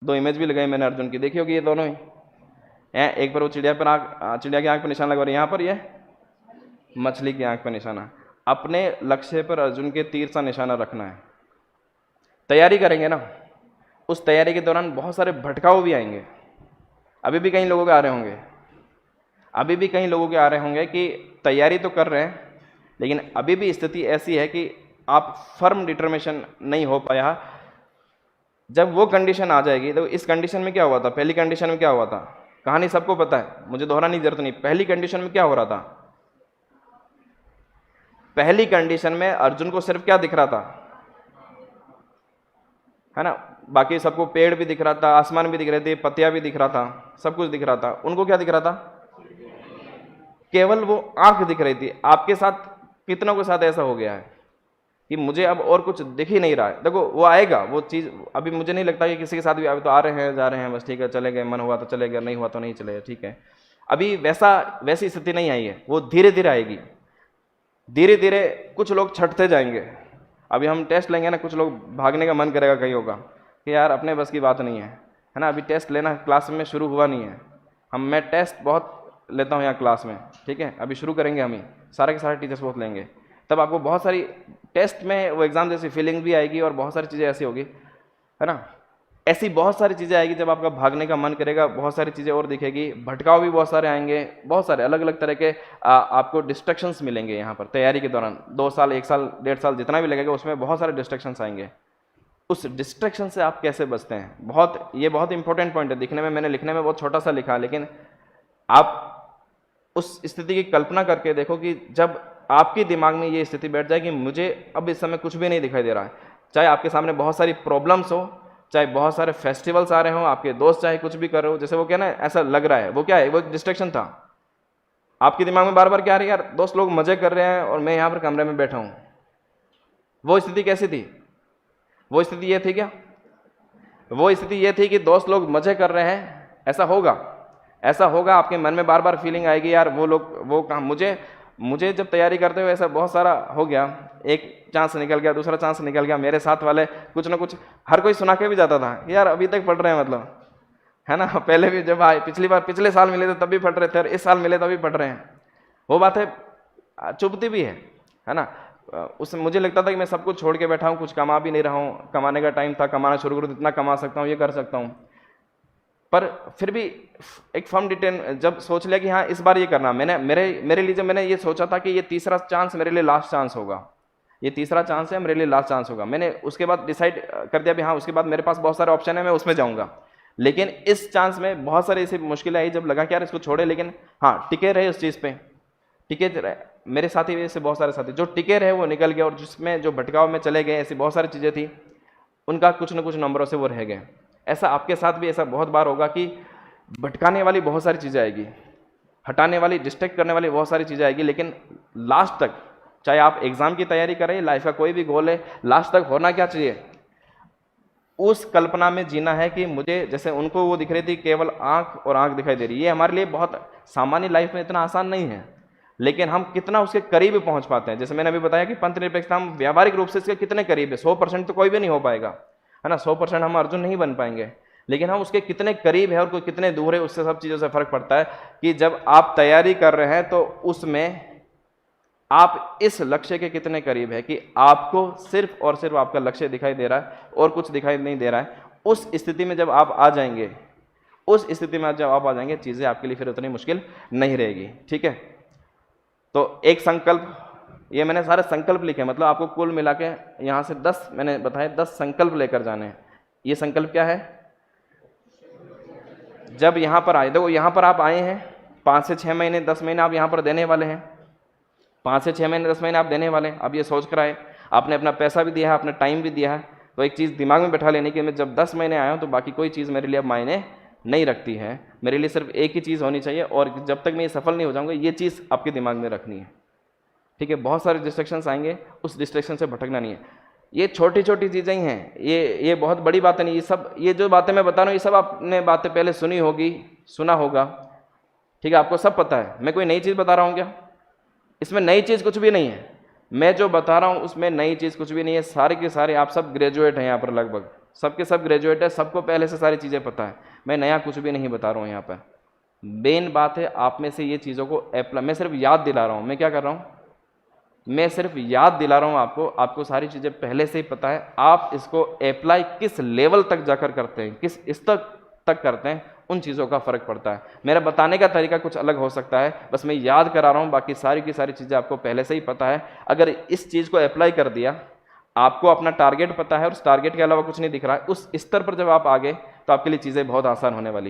दो इमेज भी लगाई मैंने अर्जुन की, देखी होगी ये दोनों ही। एक पर वो चिड़िया की आंख पर निशाना लगा, और यहाँ पर ये मछली की आंख पर निशाना। अपने लक्ष्य पर अर्जुन के तीर सा निशाना रखना है। तैयारी करेंगे ना, उस तैयारी के दौरान बहुत सारे भटकाव भी आएंगे। अभी भी कई लोगों के आ रहे होंगे, अभी भी कई लोगों के आ रहे होंगे कि तैयारी तो कर रहे हैं, लेकिन अभी भी स्थिति ऐसी है कि आप फर्म डिटर्मिनेशन नहीं हो पाया। जब वो कंडीशन आ जाएगी, तो इस कंडीशन में क्या हुआ था, पहली कंडीशन में क्या हुआ था, कहानी सबको पता है, मुझे दोहराने की जरूरत नहीं। पहली कंडीशन में क्या हो रहा था, पहली कंडीशन में अर्जुन को सिर्फ क्या दिख रहा था, है ना, बाकी सबको पेड़ भी दिख रहा था, आसमान भी दिख रहे थे, पत्तियां भी दिख रहा था, सब कुछ दिख रहा था। उनको क्या दिख रहा था, केवल वो आंख दिख रही थी। आपके साथ कितनों के साथ ऐसा हो गया है कि मुझे अब और कुछ दिख ही नहीं रहा है। देखो वो आएगा, वो चीज़ अभी मुझे नहीं लगता कि किसी के साथ भी, अभी तो आ रहे हैं जा रहे हैं, बस ठीक है, चले गए, मन हुआ तो चले गए, नहीं हुआ तो नहीं चले गए, ठीक है। अभी वैसी स्थिति नहीं आई है, वो धीरे धीरे आएगी। धीरे धीरे कुछ लोग छटते जाएंगे। अभी हम टेस्ट लेंगे ना, कुछ लोग भागने का मन करेगा कहीं होगा कि यार अपने बस की बात नहीं है ना, अभी टेस्ट लेना क्लास में शुरू हुआ नहीं है। मैं टेस्ट बहुत लेता हूँ यहाँ क्लास में, ठीक है, अभी शुरू करेंगे हम ही, सारे के सारे टीचर्स बहुत लेंगे, तब आपको बहुत सारी टेस्ट में वो एग्ज़ाम जैसी फीलिंग भी आएगी, और बहुत सारी चीज़ें ऐसी होगी, है ना। ऐसी बहुत सारी चीज़ें आएगी जब आपका भागने का मन करेगा, बहुत सारी चीज़ें और दिखेगी, भटकाव भी बहुत सारे आएंगे, बहुत सारे अलग अलग तरह के आपको डिस्ट्रैक्शंस मिलेंगे यहाँ पर तैयारी के दौरान। 2 साल, 1 साल, 1.5 साल जितना भी लगेगा, उसमें बहुत सारे डिस्ट्रैक्शंस आएंगे। उस डिस्ट्रैक्शन से आप कैसे बचते हैं, ये बहुत इंपॉर्टेंट पॉइंट है। दिखने में, मैंने लिखने में बहुत छोटा सा लिखा, लेकिन आप उस स्थिति की कल्पना करके देखो कि जब आपके दिमाग में ये स्थिति बैठ जाए कि मुझे अब इस समय कुछ भी नहीं दिखाई दे रहा है, चाहे आपके सामने बहुत सारी प्रॉब्लम्स हो, चाहे बहुत सारे फेस्टिवल्स आ रहे हो, आपके दोस्त चाहे कुछ भी कर रहे हो, जैसे वो क्या ना, ऐसा लग रहा है, वो क्या है, वो एक डिस्ट्रैक्शन था। आपके दिमाग में बार बार क्या आ रही है, यार दोस्त लोग मजे कर रहे हैं और मैं यहाँ पर कमरे में बैठा हूँ। वो स्थिति कैसी थी, वो स्थिति ये थी क्या, वो स्थिति ये थी कि दोस्त लोग मजे कर रहे हैं, ऐसा होगा, ऐसा होगा। आपके मन में बार बार फीलिंग आएगी, यार वो लोग, वो कहाँ, मुझे जब तैयारी करते हुए ऐसा बहुत सारा हो गया, एक चांस निकल गया, दूसरा चांस निकल गया, मेरे साथ वाले कुछ ना कुछ, हर कोई सुना के भी जाता था कि यार अभी तक पढ़ रहे हैं, मतलब, है ना, पहले भी जब आए, पिछले साल मिले थे तब भी पढ़ रहे थे, और इस साल मिले तभी पढ़ रहे हैं। वो बात है, चुभती भी है ना। उस मुझे लगता था कि मैं सब कुछ छोड़ के बैठा हूँ, कुछ कमा भी नहीं रहा हूँ, कमाने का टाइम था, कमाना शुरू करूँ, इतना कमा सकता हूँ, ये कर सकता हूँ। पर फिर भी एक फर्म डिटेन जब सोच लिया कि हाँ इस बार ये करना, मेरे लिए जब मैंने ये सोचा था कि ये तीसरा चांस मेरे लिए लास्ट चांस होगा, ये तीसरा चांस है मेरे लिए, लास्ट चांस होगा, मैंने उसके बाद डिसाइड कर दिया भी हाँ उसके बाद मेरे पास बहुत सारे ऑप्शन है, मैं उसमें जाऊँगा। लेकिन इस चांस में बहुत सारी ऐसी मुश्किलें आई, जब लगा कि यार इसको छोड़े, लेकिन हाँ टिके रहे उस चीज़ पे, टिके रहे। मेरे साथी भी ऐसे बहुत सारे साथी जो टिके रहे, वो निकल गए, और जिसमें जो भटकाव में चले गए, ऐसी बहुत सारी चीज़ें थी, उनका कुछ न कुछ नंबरों से वो रह गए। ऐसा आपके साथ भी ऐसा बहुत बार होगा कि भटकाने वाली बहुत सारी चीज़ें आएगी, हटाने वाली, डिस्ट्रैक्ट करने वाली बहुत सारी चीज़ें आएगी, लेकिन लास्ट तक, चाहे आप एग्जाम की तैयारी करें, लाइफ का कोई भी गोल है, लास्ट तक होना क्या चाहिए, उस कल्पना में जीना है कि मुझे, जैसे उनको वो दिख रही थी केवल आंख, और आंख दिखाई दे रही है, ये हमारे लिए बहुत सामान्य लाइफ में इतना आसान नहीं है, लेकिन हम कितना उसके करीब पहुंच पाते हैं। जैसे मैंने अभी बताया कि पंथ निरपेक्षता, हम व्यावहारिक रूप से इसके कितने करीब है, 100% तो कोई भी नहीं हो पाएगा, है ना, 100% हम अर्जुन नहीं बन पाएंगे, लेकिन हम उसके कितने करीब है और कोई कितने दूर है, उससे सब चीज़ों से फर्क पड़ता है। कि जब आप तैयारी कर रहे हैं तो उसमें आप इस लक्ष्य के कितने करीब है, कि आपको सिर्फ और सिर्फ आपका लक्ष्य दिखाई दे रहा है और कुछ दिखाई नहीं दे रहा है। उस स्थिति में जब आप आ जाएंगे, उस स्थिति में जब आप आ जाएंगे, चीज़ें आपके लिए फिर उतनी मुश्किल नहीं रहेगी, ठीक है। तो एक संकल्प, ये मैंने सारे संकल्प लिखे, मतलब आपको कुल मिला के यहाँ से 10 मैंने बताया, 10 संकल्प लेकर जाने हैं। ये संकल्प क्या है, जब यहाँ पर आए, देखो यहाँ पर आप आए हैं, 5 से 6 महीने 10 महीने आप यहाँ पर देने वाले हैं, 5 से 6 महीने 10 महीने आप देने वाले हैं। आप ये सोच कर आए, आपने अपना पैसा भी दिया है, अपना टाइम भी दिया है, तो एक चीज़ दिमाग में बैठा लेने की, मैं जब 10 महीने आया हूँ तो बाकी कोई चीज़ मेरे लिए अब मायने नहीं रखती है, मेरे लिए सिर्फ एक ही चीज़ होनी चाहिए, और जब तक मैं ये सफल नहीं हो जाऊँगा, ये चीज़ आपके दिमाग में रखनी है, ठीक है। बहुत सारे डिस्ट्रैक्शंस आएंगे, उस डिस्ट्रैक्शन से भटकना नहीं है। ये छोटी छोटी चीज़ें ही हैं, ये बहुत बड़ी बातें नहीं, ये जो बातें मैं बता रहा हूँ, ये सब आपने बातें पहले सुनी होगी, सुना होगा, ठीक है, आपको सब पता है। मैं कोई नई चीज़ बता रहा हूँ क्या, इसमें नई चीज़ कुछ भी नहीं है, मैं जो बता रहा हूँ उसमें नई चीज़ कुछ भी नहीं है। सारे के सारे आप सब ग्रेजुएट हैं यहाँ पर, लगभग सबके सब ग्रेजुएट है, सबको पहले से सारी चीज़ें पता है, मैं नया कुछ भी नहीं बता रहा हूँ यहाँ पर। मेन बात है आप में से ये चीज़ों को अप्लाई, मैं सिर्फ याद दिला रहा हूँ। मैं क्या कर रहा हूँ, मैं सिर्फ याद दिला रहा हूँ आपको, आपको सारी चीज़ें पहले से ही पता है। आप इसको अप्लाई किस लेवल तक जाकर करते हैं, किस स्तर तक करते हैं, उन चीज़ों का फ़र्क पड़ता है। मेरा बताने का तरीका कुछ अलग हो सकता है, बस मैं याद करा रहा हूँ, बाकी सारी की सारी चीज़ें आपको पहले से ही पता है। अगर इस चीज़ को अप्लाई कर दिया, आपको अपना टारगेट पता है और उस टारगेट के अलावा कुछ नहीं दिख रहा है, उस स्तर पर जब आप आ गए तो आपके लिए चीज़ें बहुत आसान होने वाली है।